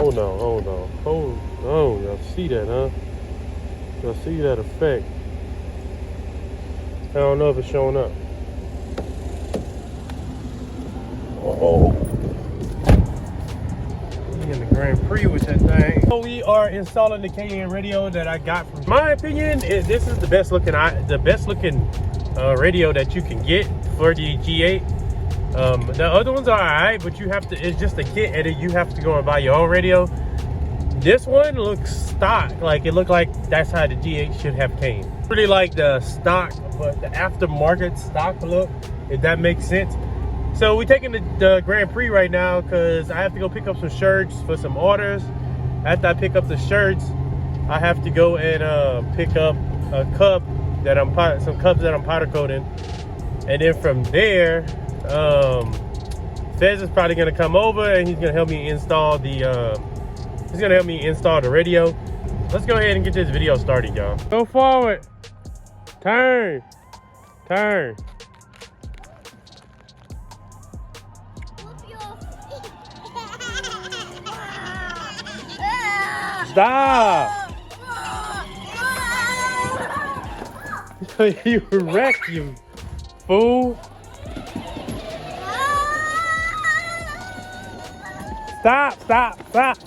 Oh no, oh no, oh no, y'all see that, huh? Y'all see that effect? I don't know if it's showing up. Oh, we in the Grand Prix with that thing. So we are installing the KAYHAN radio that I got from. My opinion is this is the best looking radio that you can get for the G8. The other ones are alright, but you have to. It's just a kit, and you have to go and buy your own radio. This one looks stock, like it looked like that's how the G8 should have came. Really like the stock, but the aftermarket stock look, if that makes sense. So we're taking the Grand Prix right now because I have to go pick up some shirts for some orders. After I pick up the shirts, I have to go and pick up a cup that some cups that I'm powder coating, and then from there, Fez is probably gonna come over and he's gonna help me install the radio. Let's go ahead and get this video started, y'all. Go forward. Turn. Turn. Stop. You wrecked, you fool. Stop, stop, stop.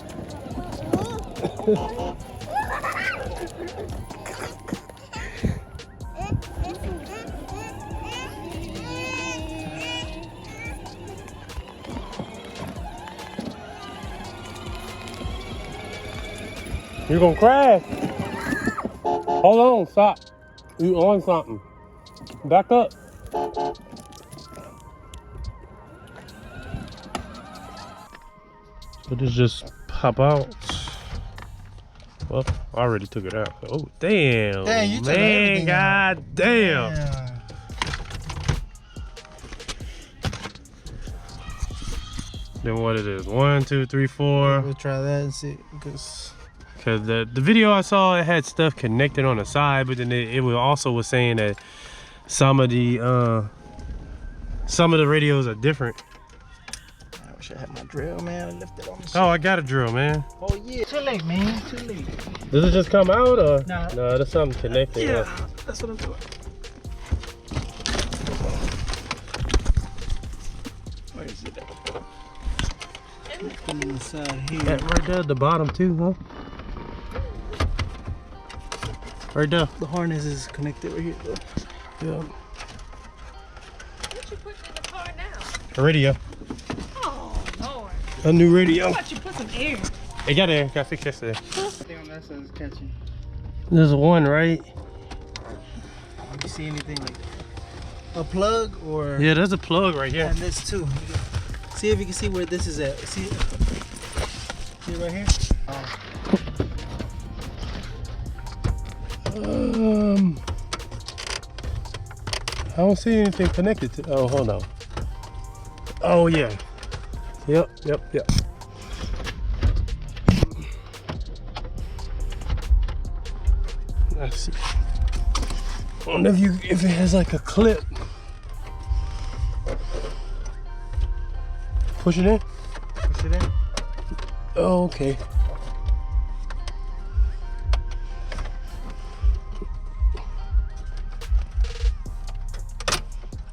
You're gonna crash. Hold on, stop. You on something. Back up. But this just pop out. Well, I already took it out. Oh, damn. Dang, you took man, god damn. Then what it is? 1, 2, 3, 4. We'll try that and see. Because the video I saw, it had stuff connected on the side, but then it also was saying that some of the radios are different. I wish I had my drill, man. I left it on the Oh, I got a drill, man. Oh yeah. Too late, man. Too late. Does it just come out or? Nah. No, there's something connected. Yeah, that's what I'm doing. Where is it at? Come inside here. That right there at the bottom too, huh? Right there. The harness is connected right here. Yeah. What you put in the car now? A radio. Oh, Lord. A new radio. I thought you put some air. It got air. Got fixed yesterday. Thing on that side is catching. There's one, right? You see anything like a plug or? Yeah, there's a plug right here. And this too. See if you can see where this is at. See it right here? Oh. I don't see anything connected to. Oh, hold on. Oh yeah. Yep. Let's see. I don't know if it has like a clip. Push it in. Push it in. Oh, okay.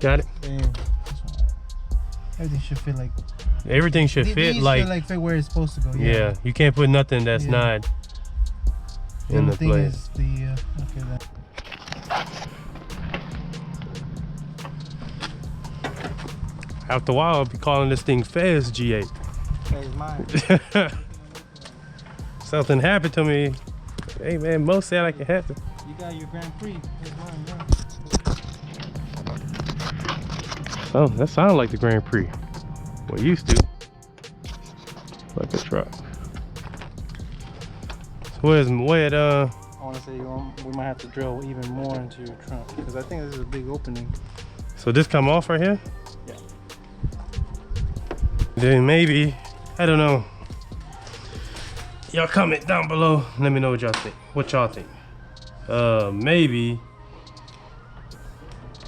Got it. Damn. Everything should fit like. Everything should fit like fit where it's supposed to go. Yeah, you can't put nothing that's not in the thing place. is the okay that. After a while, I'll be calling this thing Fez G8. That is mine. Something happened to me. Hey man, most said I can happen. You got your Grand Prix. That's mine, yeah. Oh, that sounds like the Grand Prix. Well, used to. Like a truck. So where it, I want to say we might have to drill even more into your trunk because I think this is a big opening. so this come off right here? Yeah. Then maybe, I don't know. Y'all comment down below. Let me know what y'all think. What y'all think? Maybe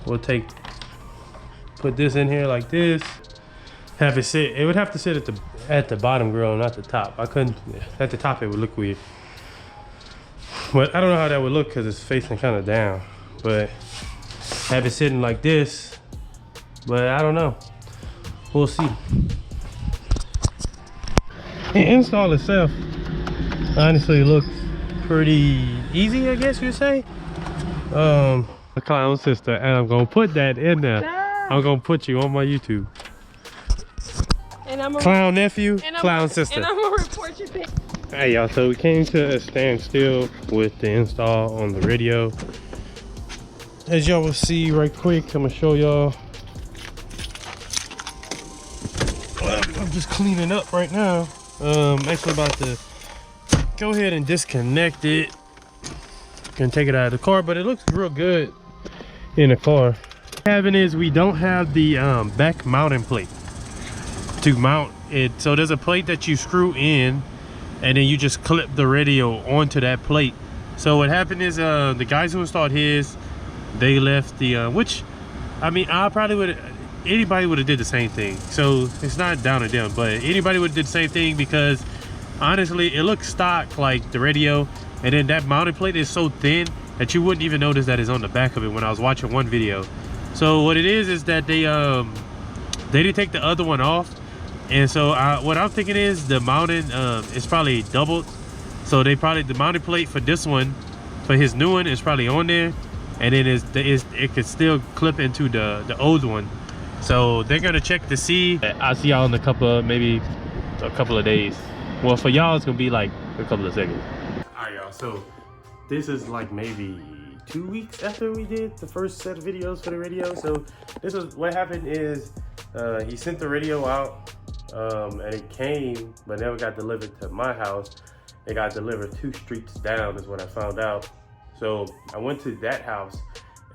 we'll put this in here like this. Have it sit. It would have to sit at at the bottom grill, not the top. I couldn't, at the top it would look weird. But I don't know how that would look because it's facing kind of down. But have it sitting like this, but I don't know. We'll see. The install itself honestly looks pretty easy, I guess you'd say. A clown sister, and I'm gonna put that in there. I'm gonna put you on my YouTube. And I'm clown nephew, clown sister. And I'm gonna report your pic. Hey y'all, so we came to a standstill with the install on the radio. As y'all will see right quick, I'm gonna show y'all. I'm just cleaning up right now. Actually about to go ahead and disconnect it. Gonna take it out of the car, but it looks real good in the car. What happened is we don't have the back mounting plate to mount it. So there's a plate that you screw in and then you just clip the radio onto that plate. So what happened is the guys who installed his, they left the which I mean I probably would, anybody would have did the same thing. So it's not down to them, but anybody would have did the same thing because honestly it looks stock like the radio, and then that mounting plate is so thin that you wouldn't even notice that it's on the back of it when I was watching one video. So what it is that they didn't take the other one off, and so what I'm thinking is the mounting is probably doubled. So they probably, the mounting plate for this one, for his new one, is probably on there, and then it could still clip into the old one. So they're gonna check to see. I'll see y'all in maybe a couple of days. Well, for y'all it's gonna be like a couple of seconds. All right y'all, so this is like maybe 2 weeks after we did the first set of videos for the radio. So this was what happened is he sent the radio out and it came but never got delivered to my house. It got delivered 2 streets down is what I found out. So I went to that house,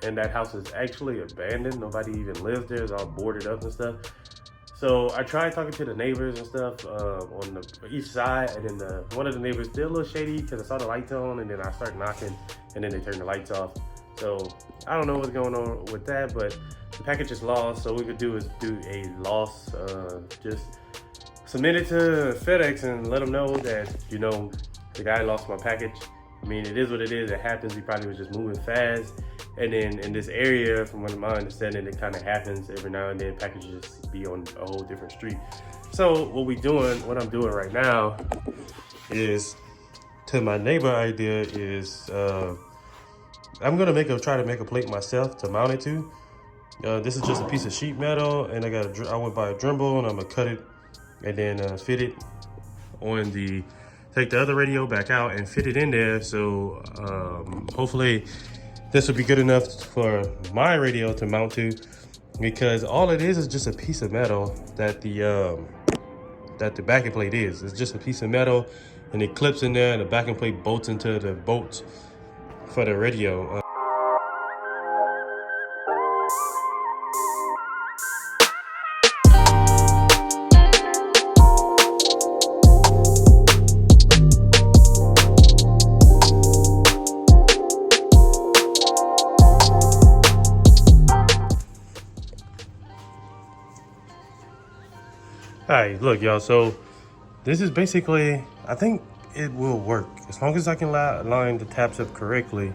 and that house is actually abandoned. Nobody even lives there. It's all boarded up and stuff. So I tried talking to the neighbors and stuff on the east side, and then one of the neighbors did a little shady because I saw the lights on, and then I started knocking, and then they turned the lights off. So I don't know what's going on with that, but the package is lost. So what we could do is do a loss, just submit it to FedEx and let them know that, you know, the guy lost my package. I mean, it is what it is. It happens. He probably was just moving fast. And then in this area, from what my understanding, it kind of happens every now and then. Packages be on a whole different street. So what I'm doing right now is, to my neighbor idea is, I'm gonna try to make a plate myself to mount it to. This is just a piece of sheet metal, and I went by a Dremel, and I'm gonna cut it and then fit it on take the other radio back out and fit it in there. So hopefully this will be good enough for my radio to mount to, because all it is just a piece of metal that the backing plate is. It's just a piece of metal, and it clips in there, and the backing plate bolts into the bolts for the radio. Alright, look y'all, so this is basically, I think it will work. As long as I can line the tabs up correctly,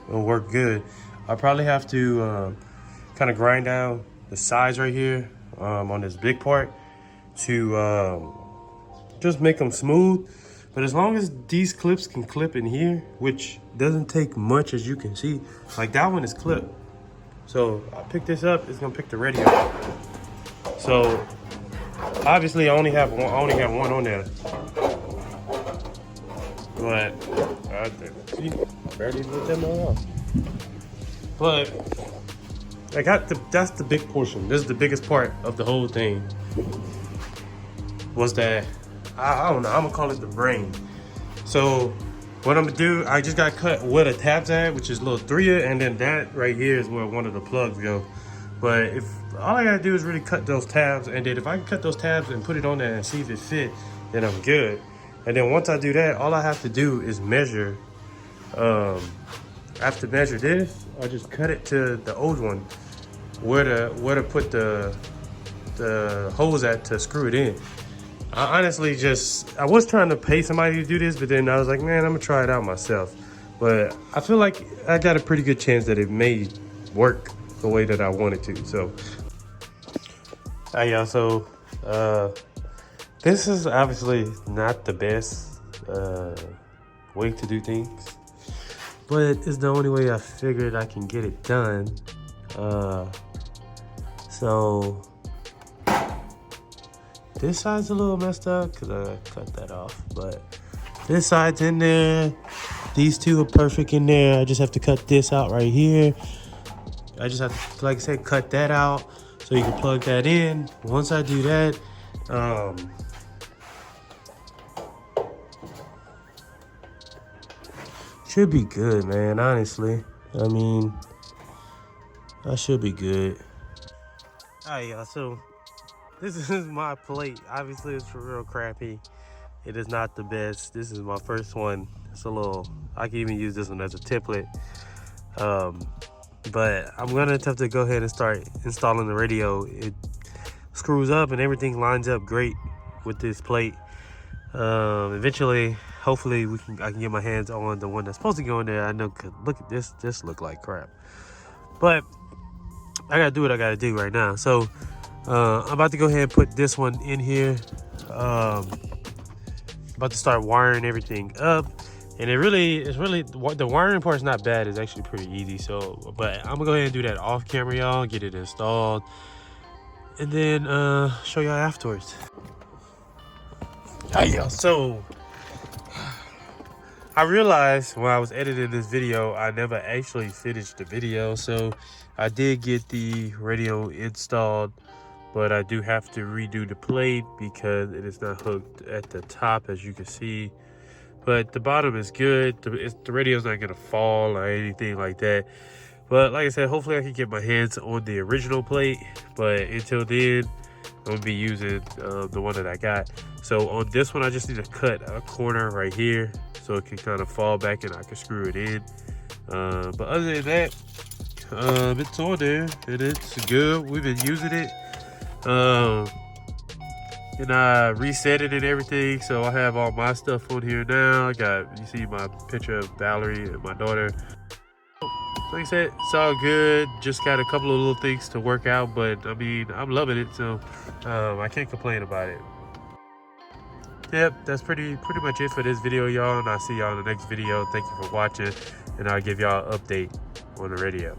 it'll work good. I'll probably have to kind of grind down the sides right here on this big part to just make them smooth. But as long as these clips can clip in here, which doesn't take much, as you can see, like that one is clipped. So I pick this up, it's gonna pick the radio. So obviously I only have one on there. But see, I barely lit them all off. But that's the big portion. This is the biggest part of the whole thing. Was that I don't know, I'm gonna call it the brain. So what I'm gonna do, I just got cut where the tabs at, which is little 3, and then that right here is where one of the plugs go. But if all I gotta do is really cut those tabs, and then if I can cut those tabs and put it on there and see if it fit, then I'm good. And then once I do that, all I have to do is measure. I have to measure this. I just cut it to the old one, where to put the hose at to screw it in. I honestly I was trying to pay somebody to do this, but then I was like, man, I'm gonna try it out myself. But I feel like I got a pretty good chance that it may work the way that I want it to. So, yeah, so this is obviously not the best way to do things, but it's the only way I figured I can get it done. So this side's a little messed up because I cut that off, but this side's in there. These two are perfect in there. I just have to cut this out right here. I just have to, like I said, cut that out so you can plug that in. Once I do that, should be good, man, honestly. I mean, I should be good. All right, y'all, so this is my plate. Obviously, it's for real crappy. It is not the best. This is my first one. It's a little, I can even use this one as a template. But I'm gonna attempt to go ahead and start installing the radio. It screws up and everything lines up great with this plate. Eventually, hopefully I can get my hands on the one that's supposed to go in there. I know, look at this look like crap. But I gotta do what I gotta do right now. So I'm about to go ahead and put this one in here. About to start wiring everything up, and it's really the wiring part is not bad. It's actually pretty easy. So, but I'm gonna go ahead and do that off camera, y'all. Get it installed, and then show y'all afterwards. Hey, y'all. So I realized when I was editing this video, I never actually finished the video. So I did get the radio installed, but I do have to redo the plate because it is not hooked at the top, as you can see. But the bottom is good. The radio's not gonna fall or anything like that. But like I said, hopefully I can get my hands on the original plate. But until then, I'm gonna be using the one that I got. So on this one, I just need to cut a corner right here so it can kind of fall back and I can screw it in. But other than that, it's on there and it's good. We've been using it. And I reset it and everything, so I have all my stuff on here now. You see my picture of Valerie and my daughter. Like I said, it's all good. Just got a couple of little things to work out, but I mean, I'm loving it, so I can't complain about it. Yep, that's pretty much it for this video, y'all, and I'll see y'all in the next video. Thank you for watching, and I'll give y'all an update on the radio.